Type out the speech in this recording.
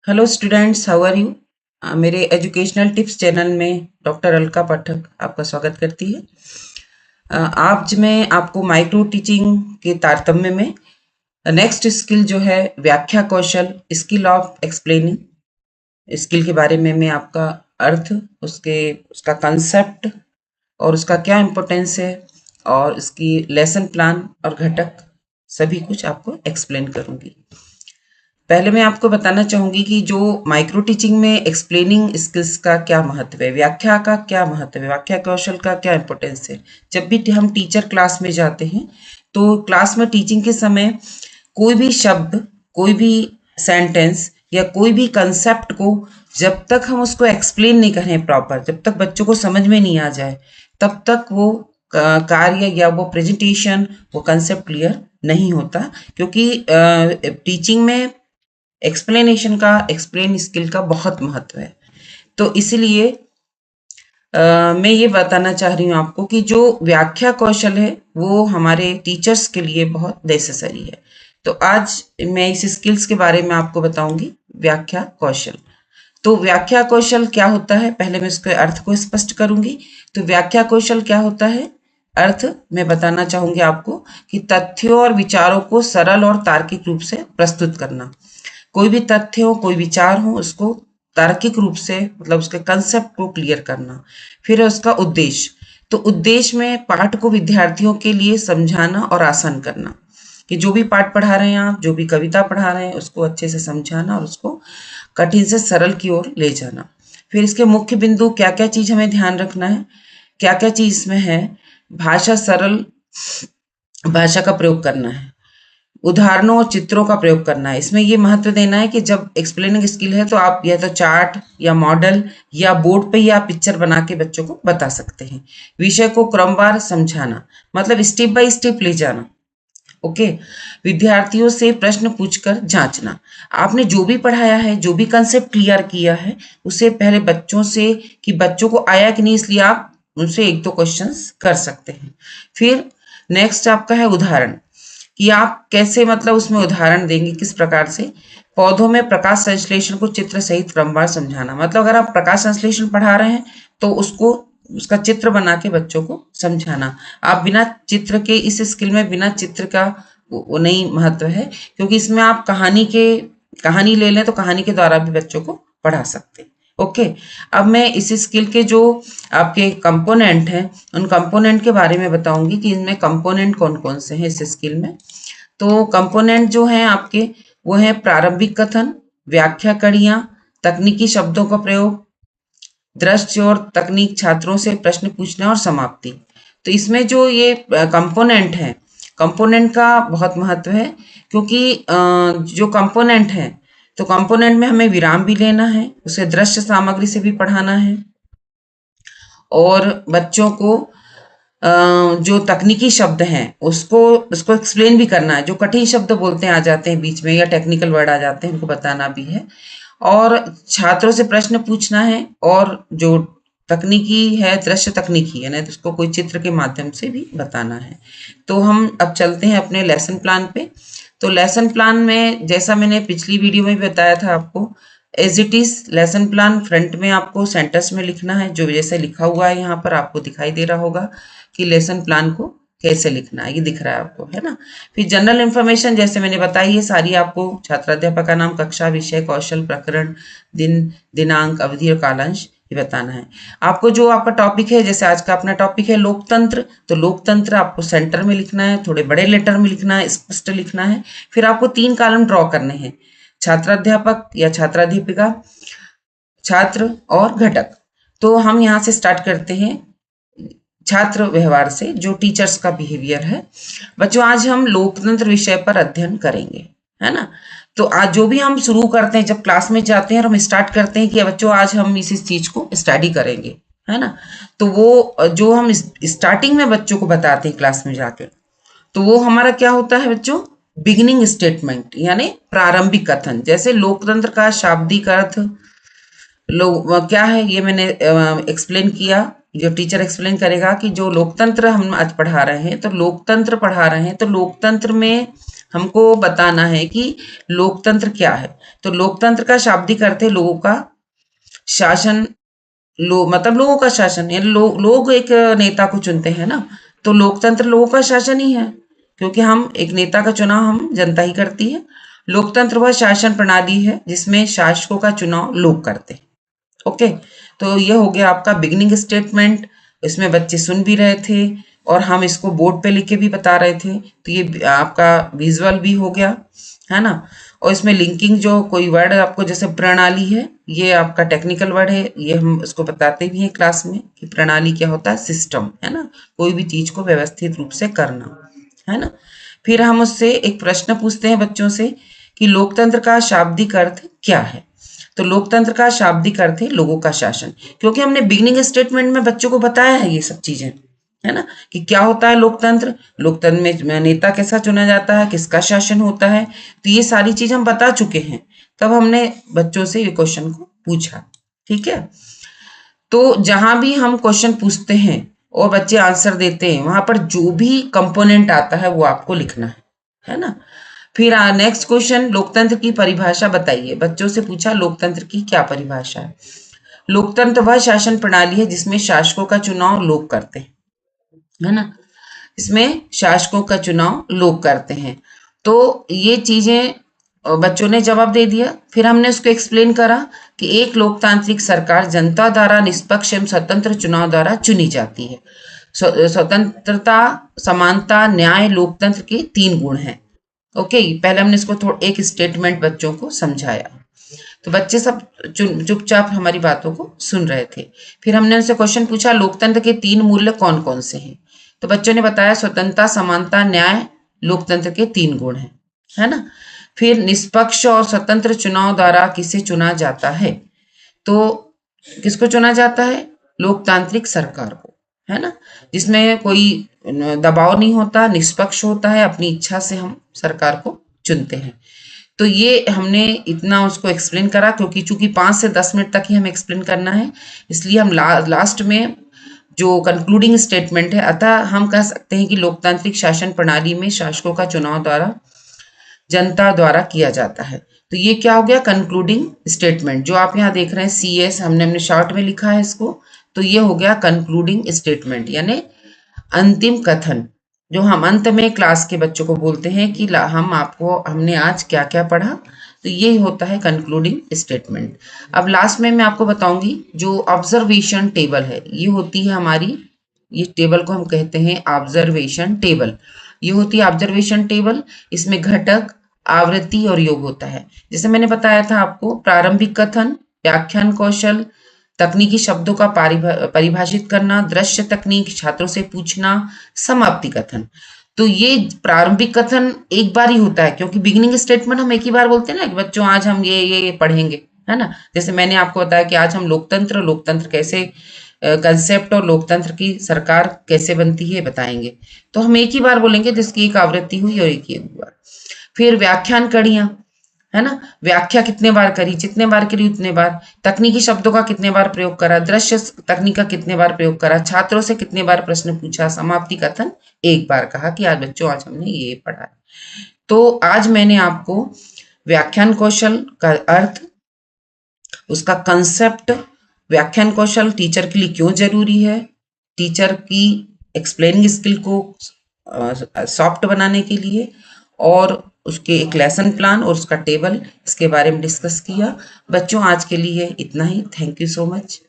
Hello students, how are you. मेरे educational tips channel में doctor Alka Pathak आपका स्वागत करती है। आज मैं आपको माइक्रो टीचिंग के तारतम्य में नेक्स्ट स्किल जो है व्याख्या कौशल, स्किल ऑफ एक्सप्लेनिंग स्किल के बारे में मैं आपका अर्थ, उसका कंसेप्ट और उसका क्या इम्पोर्टेंस है और इसकी लेसन प्लान और घटक सभी कुछ आपको एक्सप्लेन करूंगी। पहले मैं आपको बताना चाहूंगी कि जो माइक्रो टीचिंग में एक्सप्लेनिंग स्किल्स का क्या महत्व है, व्याख्या का क्या महत्व है, व्याख्या कौशल का क्या इंपॉर्टेंस है। जब भी हम टीचर क्लास में जाते हैं तो क्लास में टीचिंग के समय कोई भी शब्द, कोई भी सेंटेंस या कोई भी कंसेप्ट को जब तक हम उसको एक्सप्लेन नहीं करें प्रॉपर, जब तक बच्चों को समझ में नहीं आ जाए, तब तक वो कार्य या वो प्रेजेंटेशन, वो कंसेप्ट क्लियर नहीं होता। क्योंकि टीचिंग में एक्सप्लेनेशन का, एक्सप्लेन स्किल का बहुत महत्व है। तो इसलिए मैं ये बताना चाह रही हूँ आपको कि जो व्याख्या कौशल है वो हमारे टीचर्स के लिए बहुत नेसेसरी है। तो आज मैं इस स्किल्स के बारे में आपको बताऊंगी, व्याख्या कौशल। तो व्याख्या कौशल क्या होता है, पहले मैं इसके अर्थ को स्पष्ट करूंगी। तो व्याख्या कौशल क्या होता है, अर्थ मैं बताना चाहूंगी आपको कि तथ्यों और विचारों को सरल और तार्किक रूप से प्रस्तुत करना। कोई भी तथ्य हो, कोई विचार हो, उसको तार्किक रूप से, मतलब उसके कंसेप्ट को क्लियर करना। फिर है उसका उद्देश्य। तो उद्देश्य में पाठ को विद्यार्थियों के लिए समझाना और आसान करना, कि जो भी पाठ पढ़ा रहे हैं आप, जो भी कविता पढ़ा रहे हैं, उसको अच्छे से समझाना और उसको कठिन से सरल की ओर ले जाना। फिर इसके मुख्य बिंदु, क्या क्या चीज हमें ध्यान रखना है, क्या क्या चीज इसमें है। भाषा, सरल भाषा का प्रयोग करना है। उदाहरणों और चित्रों का प्रयोग करना है। इसमें ये महत्व देना है कि जब एक्सप्लेनिंग स्किल है तो आप या तो चार्ट या मॉडल या बोर्ड पे या पिक्चर बना के बच्चों को बता सकते हैं। विषय को क्रमवार समझाना, मतलब स्टेप बाय स्टेप ले जाना। ओके। विद्यार्थियों से प्रश्न पूछकर जांचना। आपने जो भी पढ़ाया है, जो भी कंसेप्ट क्लियर किया है, उसे पहले बच्चों से, कि बच्चों को आया कि नहीं, इसलिए आप उनसे एक दो क्वेश्चंस कर सकते हैं। फिर नेक्स्ट आपका है उदाहरण, कि आप कैसे, मतलब उसमें उदाहरण देंगे किस प्रकार से। पौधों में प्रकाश संश्लेषण को चित्र सहित क्रमवार समझाना, मतलब अगर आप प्रकाश संश्लेषण पढ़ा रहे हैं तो उसको, उसका चित्र बना के बच्चों को समझाना। आप बिना चित्र के, इस स्किल में बिना चित्र का वो नहीं महत्व है, क्योंकि इसमें आप कहानी ले लें तो कहानी के द्वारा भी बच्चों को पढ़ा सकते हैं। ओके। अब मैं इस स्किल के जो आपके कंपोनेंट हैं, उन कंपोनेंट के बारे में बताऊंगी कि इनमें कंपोनेंट कौन कौन से हैं इस स्किल में। तो कंपोनेंट जो हैं आपके, वो है प्रारंभिक कथन, व्याख्या कड़ियां, तकनीकी शब्दों का प्रयोग, दृश्य और तकनीक, छात्रों से प्रश्न पूछना और समाप्ति। तो इसमें जो ये कंपोनेंट है, कंपोनेंट का बहुत महत्व है, क्योंकि जो कंपोनेंट है, तो कंपोनेंट में हमें विराम भी लेना है, उसे दृश्य सामग्री से भी पढ़ाना है, और बच्चों को जो तकनीकी शब्द हैं उसको उसको एक्सप्लेन भी करना है। जो कठिन शब्द बोलते हैं आ जाते हैं बीच में, या टेक्निकल वर्ड आ जाते हैं, उनको बताना भी है, और छात्रों से प्रश्न पूछना है। और जो तकनीकी है, दृश्य तकनीकी है ना, तो उसको कोई चित्र के माध्यम से भी बताना है। तो हम अब चलते हैं अपने लेसन प्लान पे। तो लेसन प्लान में, जैसा मैंने पिछली वीडियो में भी बताया था आपको, as it is lesson plan front में आपको सेंटेंस में लिखना है, जो जैसे लिखा हुआ है यहाँ पर आपको दिखाई दे रहा होगा कि लेसन प्लान को कैसे लिखना है, ये दिख रहा है आपको, है ना। फिर जनरल इन्फॉर्मेशन जैसे मैंने बताई है सारी आपको, छात्राध्यापक का नाम, कक्षा, विषय, कौशल, प्रकरण, दिन, दिनांक, अवधि और कालांश, ये बताना है आपको। जो आपका टॉपिक है, जैसे आज का अपना टॉपिक है लोकतंत्र, तो लोकतंत्र आपको सेंटर में लिखना है, थोड़े बड़े लेटर में लिखना है, स्पष्ट लिखना है। फिर आपको 3 कॉलम ड्रॉ करने हैं, छात्राध्यापक या छात्राध्यापिका, छात्र और घटक। तो हम यहाँ से स्टार्ट करते हैं छात्र व्यवहार से, जो टीचर्स का बिहेवियर है। बच्चों, आज हम लोकतंत्र विषय पर अध्ययन करेंगे, है ना। तो आज जो भी हम शुरू करते हैं, जब क्लास में जाते हैं और हम स्टार्ट करते हैं कि बच्चों आज हम इस चीज को स्टडी करेंगे, है ना, तो वो जो हम स्टार्टिंग में बच्चों को बताते हैं क्लास में जाके, तो वो हमारा क्या होता है बच्चों, बिगिनिंग स्टेटमेंट, यानी प्रारंभिक कथन। जैसे लोकतंत्र का शाब्दिक अर्थ क्या है, ये मैंने एक्सप्लेन किया, जो टीचर एक्सप्लेन करेगा कि जो लोकतंत्र हम आज पढ़ा रहे हैं, तो लोकतंत्र पढ़ा रहे हैं, तो लोकतंत्र में हमको बताना है कि लोकतंत्र क्या है। तो लोकतंत्र का शाब्दिक अर्थ है लोगों का शासन। मतलब लोगों का शासन, यानी लोग एक नेता को चुनते हैं ना, तो लोकतंत्र लोगों का शासन ही है, क्योंकि हम एक नेता का चुनाव हम जनता ही करती है। लोकतंत्र वह शासन प्रणाली है जिसमें शासकों का चुनाव लोग करते हैं। ओके, तो ये हो गया आपका बिगिनिंग स्टेटमेंट। इसमें बच्चे सुन भी रहे थे और हम इसको बोर्ड पे लिख के भी बता रहे थे, तो ये आपका विजुअल भी हो गया, है ना। और इसमें लिंकिंग जो कोई वर्ड आपको, जैसे प्रणाली है, ये आपका टेक्निकल वर्ड है, ये हम इसको बताते भी हैं क्लास में कि प्रणाली क्या होता है, सिस्टम, है ना, कोई भी चीज को व्यवस्थित रूप से करना, है ना। फिर हम उससे एक प्रश्न पूछते हैं बच्चों से कि लोकतंत्र का शाब्दिक अर्थ क्या है। तो लोकतंत्र का शाब्दिक अर्थ है लोगों का शासन, क्योंकि हमने बिगिनिंग स्टेटमेंट में बच्चों को बताया है ये सब चीजें, है ना, कि क्या होता है लोकतंत्र, लोकतंत्र में नेता कैसा चुना जाता है, किसका शासन होता है, तो ये सारी चीज हम बता चुके हैं। तब हमने बच्चों से ये क्वेश्चन को पूछा, ठीक है। तो जहां भी हम क्वेश्चन पूछते हैं और बच्चे आंसर देते हैं, वहां पर जो भी कंपोनेंट आता है वो आपको लिखना है ना। फिर नेक्स्ट क्वेश्चन, लोकतंत्र की परिभाषा बताइए। बच्चों से पूछा लोकतंत्र की क्या परिभाषा है। लोकतंत्र वह शासन प्रणाली है जिसमें शासकों का चुनाव लोग करते हैं, है ना। इसमें शासकों का चुनाव लोग करते हैं। तो ये चीजें बच्चों ने जवाब दे दिया। फिर हमने उसको एक्सप्लेन करा कि एक लोकतांत्रिक सरकार जनता द्वारा निष्पक्ष एवं स्वतंत्र चुनाव द्वारा चुनी जाती है। स्वतंत्रता, समानता, न्याय, लोकतंत्र के 3 गुण हैं। ओके, पहले हमने इसको थोड़ा एक स्टेटमेंट बच्चों को समझाया, तो बच्चे सब चुपचाप हमारी बातों को सुन रहे थे। फिर हमने उनसे क्वेश्चन पूछा लोकतंत्र के 3 मूल्य कौन कौन से हैं। तो बच्चों ने बताया स्वतंत्रता, समानता, न्याय लोकतंत्र के 3 गुण हैं, है ना। फिर निष्पक्ष और स्वतंत्र चुनाव द्वारा किसे चुना जाता है। तो किसको चुना जाता है, लोकतांत्रिक सरकार को, है ना, जिसमें कोई दबाव नहीं होता, निष्पक्ष होता है, अपनी इच्छा से हम सरकार को चुनते हैं। तो ये हमने इतना उसको एक्सप्लेन करा, क्योंकि चूंकि 5 से 10 मिनट तक ही हमें एक्सप्लेन करना है, इसलिए हम लास्ट में जो कंक्लूडिंग स्टेटमेंट है, अतः हम कह सकते हैं कि लोकतांत्रिक शासन प्रणाली में शासकों का चुनाव द्वारा जनता द्वारा किया जाता है। तो ये क्या हो गया, कंक्लूडिंग स्टेटमेंट। जो आप यहाँ देख रहे हैं CS, हमने शॉर्ट में लिखा है इसको, तो ये हो गया कंक्लूडिंग स्टेटमेंट, यानी अंतिम कथन, जो हम अंत में क्लास के बच्चों को बोलते हैं कि हमने आज क्या क्या पढ़ा। तो ये होता है कंक्लूडिंग स्टेटमेंट। अब लास्ट में मैं आपको बताऊंगी जो ऑब्जर्वेशन टेबल है, ये होती है हमारी, ये टेबल को हम कहते हैं ऑब्जर्वेशन टेबल। ये होती है ऑब्जर्वेशन टेबल। इसमें घटक, आवृत्ति और योग होता है। जैसे मैंने बताया था आपको, प्रारंभिक कथन, व्याख्यान कौशल, तकनीकी शब्दों का परिभाषित करना, दृश्य तकनीक, छात्रों से पूछना, समाप्ति कथन। तो ये प्रारंभिक कथन एक बार ही होता है, क्योंकि बिगिनिंग स्टेटमेंट हम एक ही बार बोलते हैं ना कि बच्चों आज हम ये पढ़ेंगे, है ना। जैसे मैंने आपको बताया कि आज हम लोकतंत्र कैसे कंसेप्ट और लोकतंत्र की सरकार कैसे बनती है बताएंगे, तो हम एक ही बार बोलेंगे जिसकी एक आवृत्ति हुई और एक ही बार। फिर व्याख्यान कड़ियां, है ना, व्याख्या कितने बार करी, जितने बार करी उतने बार। तकनीकी शब्दों का कितने बार प्रयोग करा, दृश्य तकनीक का कितने बार प्रयोग करा, छात्रों से कितने बार प्रश्न पूछा, समाप्ति कथन एक बार कहा कि आज बच्चों आज हमने ये पढ़ा है। तो आज मैंने आपको व्याख्यान कौशल का अर्थ, उसका कंसेप्ट, व्याख्यान कौशल टीचर के लिए क्यों जरूरी है, टीचर की एक्सप्लेनिंग स्किल को सॉफ्ट बनाने के लिए, और उसके एक लेसन प्लान और उसका टेबल, इसके बारे में डिस्कस किया। बच्चों आज के लिए इतना ही। Thank you so much.